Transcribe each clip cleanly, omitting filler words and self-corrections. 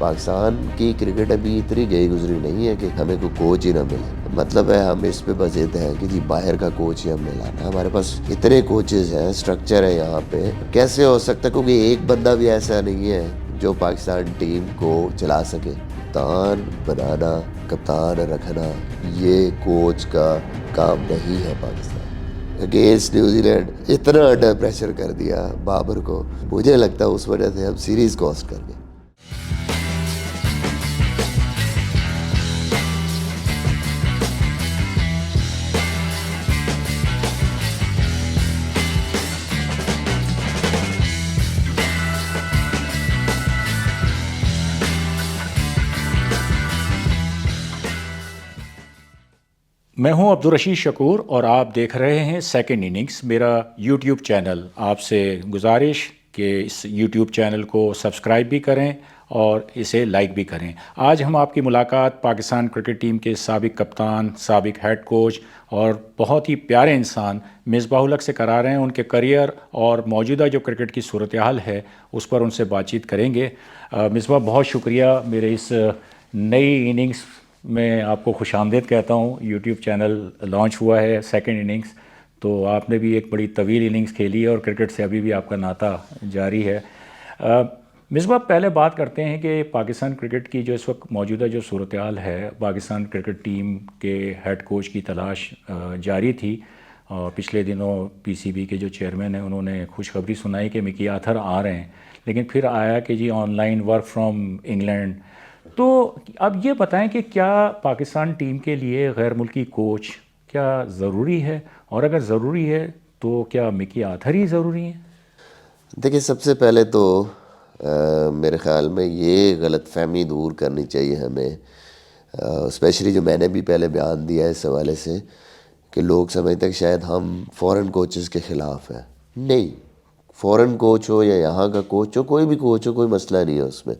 پاکستان کی کرکٹ ابھی اتنی گئی گزری نہیں ہے کہ ہمیں کوئی کوچ ہی نہ ملے. مطلب ہے ہم اس پہ بضد ہیں کہ جی باہر کا کوچ ہی ہمیں لانا ہے. ہمارے پاس اتنے کوچز ہیں, اسٹرکچر ہے یہاں پہ, کیسے ہو سکتا ہے؟ کیونکہ ایک بندہ بھی ایسا نہیں ہے جو پاکستان ٹیم کو چلا سکے. کپتان بنانا, کپتان رکھنا یہ کوچ کا کام نہیں ہے. پاکستان اگینسٹ نیوزی لینڈ اتنا انڈر پریشر کر دیا بابر کو, مجھے لگتا ہے اس وجہ سے ہم سیریز کاسٹ کر گئے. میں ہوں عبدالرشید شکور اور آپ دیکھ رہے ہیں سیکنڈ اننگز, میرا یوٹیوب چینل. آپ سے گزارش کہ اس یوٹیوب چینل کو سبسکرائب بھی کریں اور اسے لائک بھی کریں. آج ہم آپ کی ملاقات پاکستان کرکٹ ٹیم کے سابق کپتان, سابق ہیڈ کوچ اور بہت ہی پیارے انسان مصباح الحق سے کرا رہے ہیں. ان کے کریئر اور موجودہ جو کرکٹ کی صورتحال ہے اس پر ان سے بات چیت کریں گے. مصباح, بہت شکریہ میرے اس نئی اننگز میں آپ کو خوش آمدید کہتا ہوں. یوٹیوب چینل لانچ ہوا ہے سیکنڈ اننگز, تو آپ نے بھی ایک بڑی طویل اننگز کھیلی ہے اور کرکٹ سے ابھی بھی آپ کا ناطہ جاری ہے. مصباح, پہلے بات کرتے ہیں کہ پاکستان کرکٹ کی جو اس وقت موجودہ جو صورتحال ہے, پاکستان کرکٹ ٹیم کے ہیڈ کوچ کی تلاش جاری تھی. پچھلے دنوں پی سی بی کے جو چیئرمین ہیں انہوں نے خوشخبری سنائی کہ مکی آتھر آ رہے ہیں, لیکن پھر آیا کہ جی online work from England. تو اب یہ بتائیں کہ کیا پاکستان ٹیم کے لیے غیر ملکی کوچ کیا ضروری ہے, اور اگر ضروری ہے تو کیا مکی آتھر ہی ضروری ہیں؟ دیکھیں, سب سے پہلے تو میرے خیال میں یہ غلط فہمی دور کرنی چاہیے ہمیں, اسپیشلی جو میں نے بھی پہلے بیان دیا ہے اس حوالے سے کہ لوگ سمجھتے ہیں کہ شاید ہم فورن کوچز کے خلاف ہیں. نہیں, فورن کوچ ہو یا یہاں کا کوچ ہو, کوئی بھی کوچ ہو, کوئی مسئلہ نہیں ہے اس میں.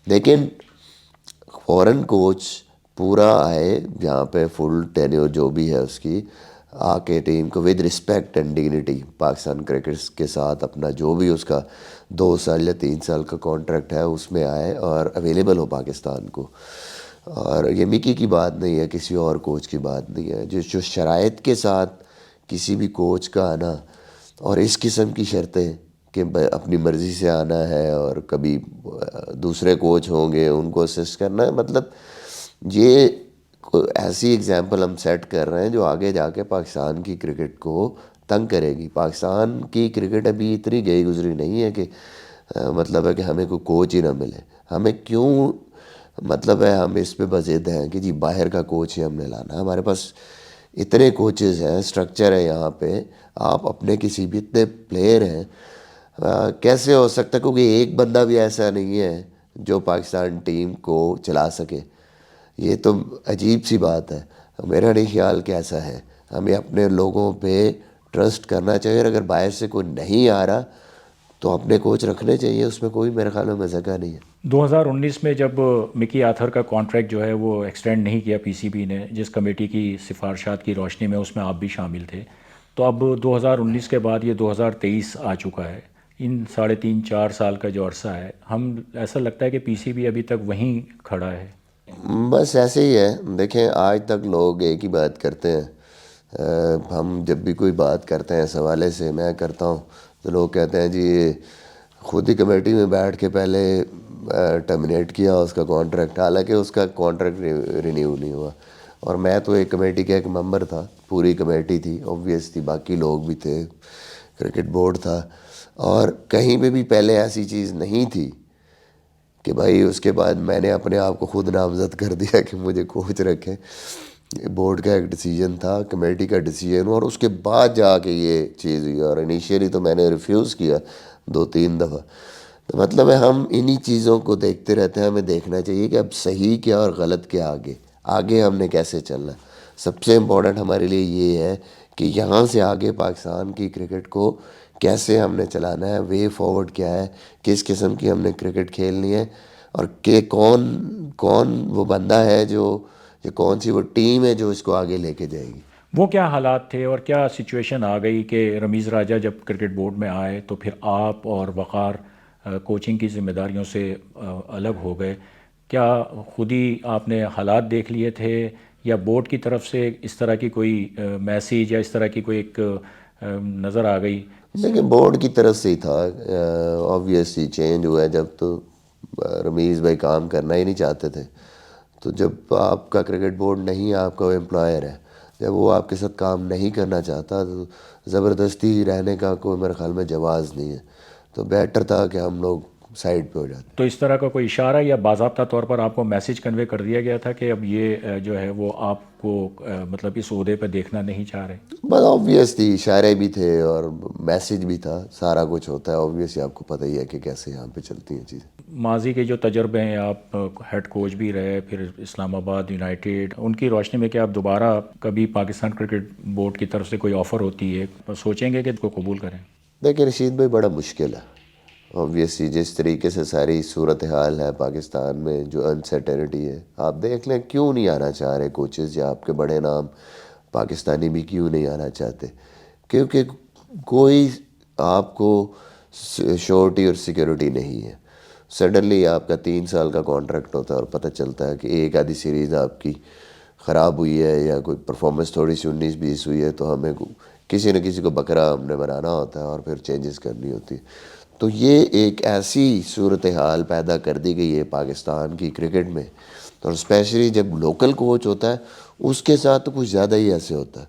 لیکن فورن کوچ پورا آئے جہاں پہ فل ٹینیور جو بھی ہے اس کی, آ کے ٹیم کو with respect and dignity Pakistan cricketers کے ساتھ اپنا جو بھی اس کا 2 سال یا 3 سال کا کانٹریکٹ ہے اس میں آئے اور اویلیبل ہو پاکستان کو. اور یہ مکی کی بات نہیں ہے, کسی اور کوچ کی بات نہیں ہے. جو شرائط کے ساتھ کسی بھی کوچ کا آنا اور اس قسم کی شرطیں کہ اپنی مرضی سے آنا ہے اور کبھی دوسرے کوچ ہوں گے ان کو اسسٹ کرنا ہے, مطلب یہ ایسی اگزامپل ہم سیٹ کر رہے ہیں جو آگے جا کے پاکستان کی کرکٹ کو تنگ کرے گی. پاکستان کی کرکٹ ابھی اتنی گئی گزری نہیں ہے کہ مطلب ہے کہ ہمیں کوئی کوچ ہی نہ ملے. ہمیں کیوں مطلب ہے ہم اس پہ بضد ہیں کہ جی باہر کا کوچ ہی ہم نے لانا ہے. ہمارے پاس اتنے کوچز ہیں, اسٹرکچر ہے یہاں پہ, آپ اپنے کسی بھی اتنے پلیئر ہیں, کیسے ہو سکتا ہے؟ کیونکہ ایک بندہ بھی ایسا نہیں ہے جو پاکستان ٹیم کو چلا سکے. یہ تو عجیب سی بات ہے. میرا نہیں خیال کہ ایسا ہے. ہمیں اپنے لوگوں پہ ٹرسٹ کرنا چاہیے, اور اگر باہر سے کوئی نہیں آ رہا تو اپنے کوچ رکھنے چاہیے, اس میں کوئی میرے خیال میں مذاق نہیں ہے. 2019 میں جب مکی آتھر کا کانٹریکٹ جو ہے وہ ایکسٹینڈ نہیں کیا پی سی بی نے, جس کمیٹی کی سفارشات کی روشنی میں اس میں آپ بھی شامل تھے, تو اب 2019 کے بعد یہ 2023 آ چکا ہے. ان 3.5-4 سال کا جو عرصہ ہے, ہم ایسا لگتا ہے کہ پی سی بی ابھی تک وہیں کھڑا ہے. بس ایسے ہی ہے. دیکھیں, آج تک لوگ ایک ہی بات کرتے ہیں. ہم جب بھی کوئی بات کرتے ہیں اس حوالے سے, میں کرتا ہوں, تو لوگ کہتے ہیں جی خود ہی کمیٹی میں بیٹھ کے پہلے ٹرمینیٹ کیا اس کا کانٹریکٹ, حالانکہ اس کا کانٹریکٹ رینیو نہیں ہوا. اور میں تو ایک کمیٹی کا ایک ممبر تھا, پوری کمیٹی تھی اوبویس تھی, باقی لوگ بھی تھے, کرکٹ بورڈ تھا, اور کہیں پہ بھی پہلے ایسی چیز نہیں تھی کہ بھائی اس کے بعد میں نے اپنے آپ کو خود نامزد کر دیا کہ مجھے کوچ رکھیں. بورڈ کا ایک ڈیسیجن تھا, کمیٹی کا ڈیسیجن, اور اس کے بعد جا کے یہ چیز ہوئی. اور انیشیلی تو میں نے ریفیوز کیا 2-3 دفعہ. تو مطلب ہے ہم انہی چیزوں کو دیکھتے رہتے ہیں. ہمیں دیکھنا چاہیے کہ اب صحیح کیا اور غلط کیا, آگے ہم نے کیسے چلنا. سب سے امپورٹنٹ ہمارے لیے یہ ہے کہ یہاں سے آگے پاکستان کی کرکٹ کو کیسے ہم نے چلانا ہے, وے فارورڈ کیا ہے, کس قسم کی ہم نے کرکٹ کھیلنی ہے, اور کہ کون وہ بندہ ہے جو کون سی وہ ٹیم ہے جو اس کو آگے لے کے جائے گی. وہ کیا حالات تھے اور کیا سچویشن آ گئی کہ رمیز راجہ جب کرکٹ بورڈ میں آئے تو پھر آپ اور وقار کوچنگ کی ذمہ داریوں سے الگ ہو گئے، کیا خود ہی آپ نے حالات دیکھ لیے تھے یا بورڈ کی طرف سے اس طرح کی کوئی میسیج یا اس طرح کی کوئی ایک نظر آ گئی؟ دیکھیں بورڈ کی طرف سے ہی تھا، آبویسلی چینج ہوا ہے جب تو رمیز بھائی کام کرنا ہی نہیں چاہتے تھے. تو جب آپ کا کرکٹ بورڈ نہیں، آپ کا امپلائر ہے، جب وہ آپ کے ساتھ کام نہیں کرنا چاہتا تو زبردستی رہنے کا کوئی میرے خیال میں جواز نہیں ہے. تو بیٹر تھا کہ ہم لوگ سائڈ پہ ہو جاتے. تو اس طرح کا کوئی اشارہ یا باضابطہ طور پر آپ کو میسیج کنوے کر دیا گیا تھا کہ اب یہ جو ہے وہ آپ کو مطلب اس عہدے پہ دیکھنا نہیں چاہ رہے؟ بس آبویسلی اشارے بھی تھے اور میسیج بھی تھا، سارا کچھ ہوتا ہے. آبویسلی آپ کو پتہ ہی ہے کہ کیسے یہاں پہ چلتی ہیں چیزیں. ماضی کے جو تجربے ہیں، آپ ہیڈ کوچ بھی رہے، پھر اسلام آباد یونائٹیڈ، ان کی روشنی میں کیا آپ دوبارہ کبھی پاکستان کرکٹ بورڈ کی طرف سے کوئی آفر ہوتی ہے سوچیں گے کہ اس کو قبول کریں؟ دیکھیں رشید بھائی بڑا مشکل ہے. آبویسلی جس طریقے سے ساری صورتحال ہے پاکستان میں، جو انسرٹنٹی ہے، آپ دیکھ لیں کیوں نہیں آنا چاہ رہے کوچز یا آپ کے بڑے نام پاکستانی بھی کیوں نہیں آنا چاہتے. کیونکہ کوئی آپ کو شورٹی اور سیکیورٹی نہیں ہے. سڈنلی آپ کا 3 سال کا کانٹریکٹ ہوتا ہے اور پتہ چلتا ہے کہ ایک آدھی سیریز آپ کی خراب ہوئی ہے یا کوئی پرفارمنس تھوڑی سی 19-20 ہوئی ہے تو ہمیں کسی نہ کسی کو بکرا ہم نے بنانا ہوتا ہے اور پھر چینجز کرنی ہوتی ہے. تو یہ ایک ایسی صورتحال پیدا کر دی گئی ہے پاکستان کی کرکٹ میں، اور اسپیشلی جب لوکل کوچ ہوتا ہے اس کے ساتھ تو کچھ زیادہ ہی ایسے ہوتا ہے.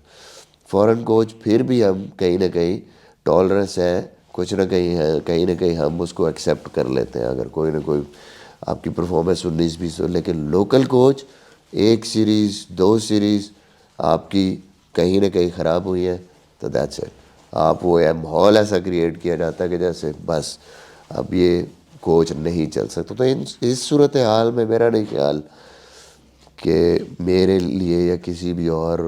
فورن کوچ پھر بھی ہم کہیں نہ کہیں ٹالرنس ہے، کچھ نہ کہیں ہے، کہیں نہ کہیں ہم اس کو ایکسیپٹ کر لیتے ہیں اگر کوئی نہ کوئی آپ کی پرفارمنس 19-20 ہو. لیکن لوکل کوچ ایک سیریز 2 سیریز آپ کی کہیں نہ کہیں خراب ہوئی ہے تو دیٹس اٹ. آپ وہ ماحول ایسا کریٹ کیا جاتا ہے کہ جیسے بس اب یہ کوچ نہیں چل سکتا. تو اس صورتحال میں میرا نہیں خیال کہ میرے لیے یا کسی بھی اور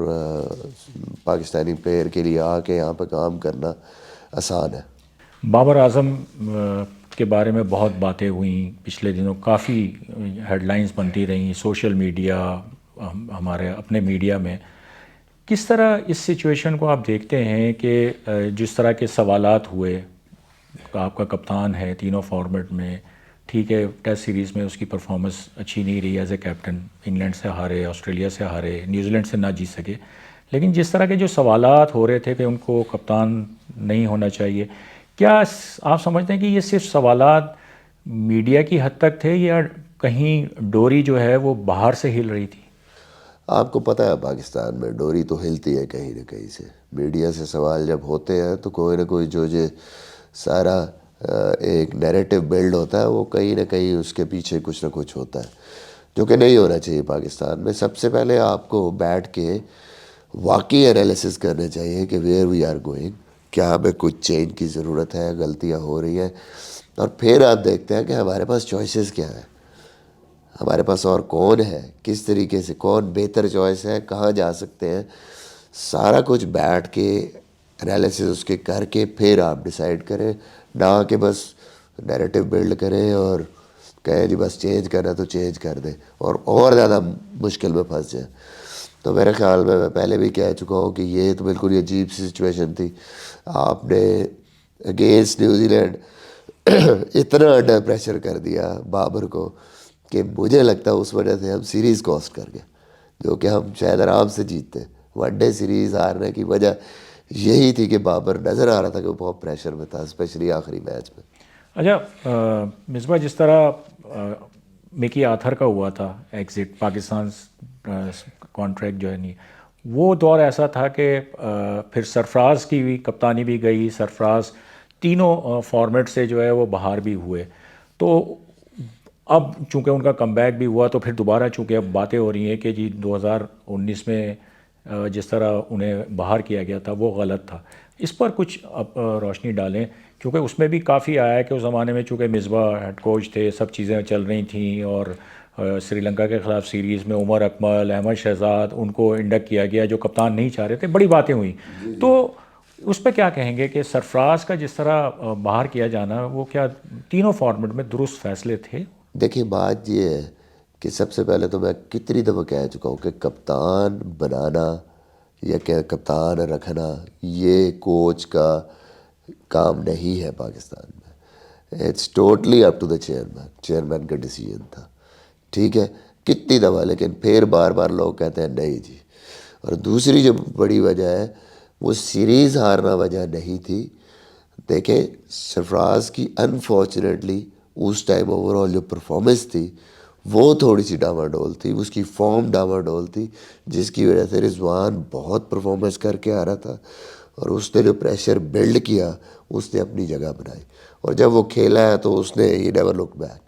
پاکستانی پلیئر کے لیے آ کے یہاں پہ کام کرنا آسان ہے. بابر اعظم کے بارے میں بہت باتیں ہوئیں پچھلے دنوں، کافی ہیڈ لائنز بنتی رہیں سوشل میڈیا، ہمارے اپنے میڈیا میں. کس طرح اس سچویشن کو آپ دیکھتے ہیں کہ جس طرح کے سوالات ہوئے، آپ کا کپتان ہے تینوں فارمیٹ میں، ٹھیک ہے ٹیسٹ سیریز میں اس کی پرفارمنس اچھی نہیں رہی ایز اے کیپٹن، انگلینڈ سے ہارے، آسٹریلیا سے ہارے، نیوزی لینڈ سے نہ جیت سکے، لیکن جس طرح کے جو سوالات ہو رہے تھے کہ ان کو کپتان نہیں ہونا چاہیے، کیا آپ سمجھتے ہیں کہ یہ صرف سوالات میڈیا کی حد تک تھے یا کہیں ڈوری جو ہے وہ باہر سے ہل رہی تھی؟ آپ کو پتہ ہے پاکستان میں ڈوری تو ہلتی ہے کہیں نہ کہیں سے. میڈیا سے سوال جب ہوتے ہیں تو کوئی نہ کوئی جو سارا ایک نیریٹو بلڈ ہوتا ہے وہ کہیں نہ کہیں اس کے پیچھے کچھ نہ کچھ ہوتا ہے جو کہ نہیں ہونا چاہیے پاکستان میں. سب سے پہلے آپ کو بیٹھ کے واقعی انالیسس کرنا چاہیے کہ ویئر وی آر گوئنگ، کیا ہمیں کچھ چینج کی ضرورت ہے، غلطیاں ہو رہی ہیں، اور پھر آپ دیکھتے ہیں کہ ہمارے پاس چوائسیز کیا ہیں، ہمارے پاس اور کون ہے، کس طریقے سے کون بہتر چوائس ہے، کہاں جا سکتے ہیں. سارا کچھ بیٹھ کے انالیسس اس کے کر کے پھر آپ ڈیسائیڈ کریں، نہ کہ بس نیریٹو بلڈ کریں اور کہیں جی بس چینج کرنا تو چینج کر دیں اور زیادہ مشکل میں پھنس جائیں. تو میرے خیال میں پہلے بھی کہہ چکا ہوں کہ یہ تو بالکل ہی عجیب سی سچویشن تھی. آپ نے اگینسٹ نیوزی لینڈ اتنا انڈر پریشر کر دیا بابر کو کہ مجھے لگتا ہے اس وجہ سے ہم سیریز کاسٹ کر گئے، جو کہ ہم شاید آرام سے جیتتے. ون ڈے سیریز ہارنے کی وجہ یہی تھی کہ بابر نظر آ رہا تھا کہ وہ بہت پریشر میں تھا، اسپیشلی آخری میچ میں. اچھا مصباح، جس طرح مکی آتھر کا ہوا تھا ایگزٹ، پاکستان کانٹریکٹ جو ہے نہیں، وہ دور ایسا تھا کہ پھر سرفراز کی بھی کپتانی بھی گئی، سرفراز تینوں فارمیٹ سے جو ہے وہ باہر بھی ہوئے. تو اب چونکہ ان کا کم بیک بھی ہوا تو پھر دوبارہ چونکہ اب باتیں ہو رہی ہیں کہ جی 2019 میں جس طرح انہیں باہر کیا گیا تھا وہ غلط تھا. اس پر کچھ اب روشنی ڈالیں، کیونکہ اس میں بھی کافی آیا ہے کہ اس زمانے میں چونکہ مصباح ہیڈ کوچ تھے، سب چیزیں چل رہی تھیں، اور سری لنکا کے خلاف سیریز میں عمر اکمل، احمد شہزاد، ان کو انڈکٹ کیا گیا جو کپتان نہیں چاہ رہے تھے، بڑی باتیں ہوئیں. تو اس پہ کیا کہیں گے کہ سرفراز کا جس طرح باہر کیا جانا، وہ کیا تینوں فارمیٹ میں درست فیصلے تھے؟ دیکھیں بات یہ ہے کہ سب سے پہلے تو میں کتنی دفعہ کہہ چکا ہوں کہ کپتان بنانا یا کہ کپتان رکھنا یہ کوچ کا کام نہیں ہے پاکستان میں. It's totally up to the chairman کا ڈیسیجن تھا. ٹھیک ہے, کتنی دفعہ, لیکن پھر بار بار لوگ کہتے ہیں نہیں جی. اور دوسری جو بڑی وجہ ہے وہ سیریز ہارنا وجہ نہیں تھی. دیکھیں سرفراز کی انفارچونیٹلی اس ٹائم اوور آل جو پرفارمنس تھی وہ تھوڑی سی ڈاواڈول تھی, اس کی فارم ڈاواڈول تھی, جس کی وجہ سے رضوان بہت پرفارمنس کر کے آ رہا تھا اور اس نے جو پریشر بلڈ کیا اس نے اپنی جگہ بنائی, اور جب وہ کھیلا ہے تو اس نے ہی نیور لک بیک.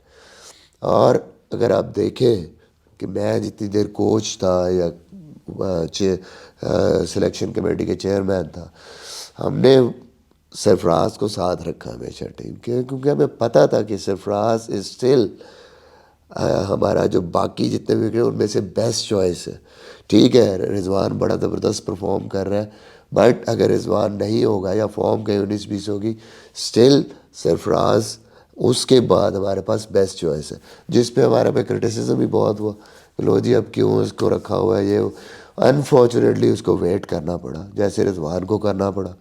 اور اگر آپ دیکھیں کہ میں جتنی دیر کوچ تھا یا سلیکشن کمیٹی کے چیئرمین تھا, ہم نے سرفراز کو ساتھ رکھا ہمیشہ ٹیم کے, کیونکہ ہمیں پتہ تھا کہ سرفراز از اسٹل ہمارا جو باقی جتنے وکٹ ان میں سے بیسٹ چوائس ہے. ٹھیک ہے رضوان بڑا زبردست پرفارم کر رہا ہے, بٹ اگر رضوان نہیں ہوگا یا فارم کہیں 19-20 ہوگی, اسٹل سرفراز اس کے بعد ہمارے پاس بیسٹ چوائس ہے. جس پہ ہمارے پہ کرٹیسزم بھی بہت ہوا, لو جی اب کیوں اس کو رکھا ہوا ہے. یہ انفارچونیٹلی اس کو ویٹ کرنا پڑا, جیسے رضوان کو کرنا پڑا.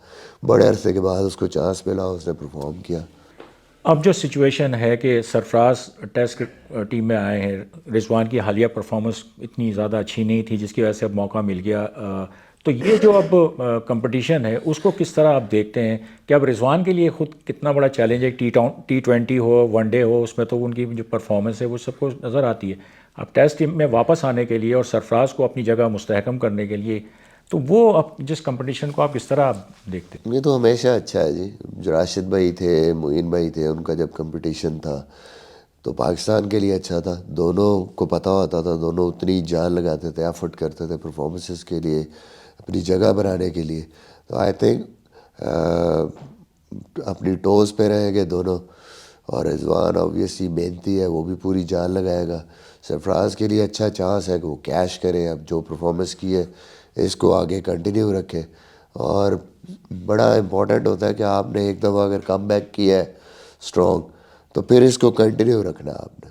بڑے عرصے کے بعد اس کو چانس ملا, اس نے پرفارم کیا. اب جو سچویشن ہے کہ سرفراز ٹیسٹ ٹیم میں آئے ہیں, رضوان کی حالیہ پرفارمنس اتنی زیادہ اچھی نہیں تھی جس کی وجہ سے اب موقع مل گیا, تو یہ جو اب کمپٹیشن ہے اس کو کس طرح آپ دیکھتے ہیں کہ اب رضوان کے لیے خود کتنا بڑا چیلنج ہے؟ T20 ہو, ون ڈے ہو, اس میں تو ان کی جو پرفارمنس ہے وہ سب کو نظر آتی ہے. اب ٹیسٹ ٹیم میں واپس آنے کے لیے اور سرفراز کو اپنی جگہ مستحکم کرنے کے لیے, تو وہ اب جس کمپٹیشن کو آپ کس طرح دیکھتے ہیں؟ یہ تو ہمیشہ اچھا ہے جی. جو راشد بھائی تھے, معین بھائی تھے, ان کا جب کمپٹیشن تھا تو پاکستان کے لیے اچھا تھا. دونوں کو پتہ ہوتا تھا, دونوں اتنی جان لگاتے تھے, ایفرٹ کرتے تھے پرفارمنسز کے لیے, اپنی جگہ بنانے کے لیے. تو آئی تھنک اپنی ٹوز پہ رہیں گے دونوں. اور رضوان آبویسلی محنتی ہے, وہ بھی پوری جان لگائے گا. سرفراز کے لیے اچھا چانس ہے کہ وہ کیش کرے, اب جو پرفارمنس کی ہے اس کو آگے کنٹینیو رکھے. اور بڑا امپورٹنٹ ہوتا ہے کہ آپ نے ایک دفعہ اگر کم بیک کیا ہے اسٹرانگ, تو پھر اس کو کنٹینیو رکھنا ہے آپ نے,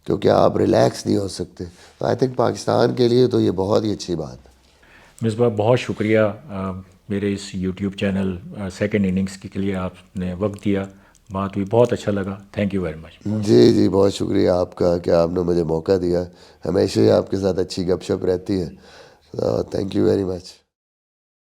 کیونکہ آپ ریلیکس نہیں ہو سکتے. تو آئی تھنک پاکستان کے لیے تو یہ بہت ہی اچھی بات ہے. مصباح بہت شکریہ میرے اس یوٹیوب چینل سیکنڈ اننگس کے لیے آپ نے وقت دیا, بات ہوئی, بہت اچھا لگا. Thank you very much. جی جی بہت شکریہ آپ کا کہ آپ نے مجھے موقع دیا. ہمیشہ ہی آپ کے ساتھ اچھی گپ شپ رہتی ہے. Thank you very much.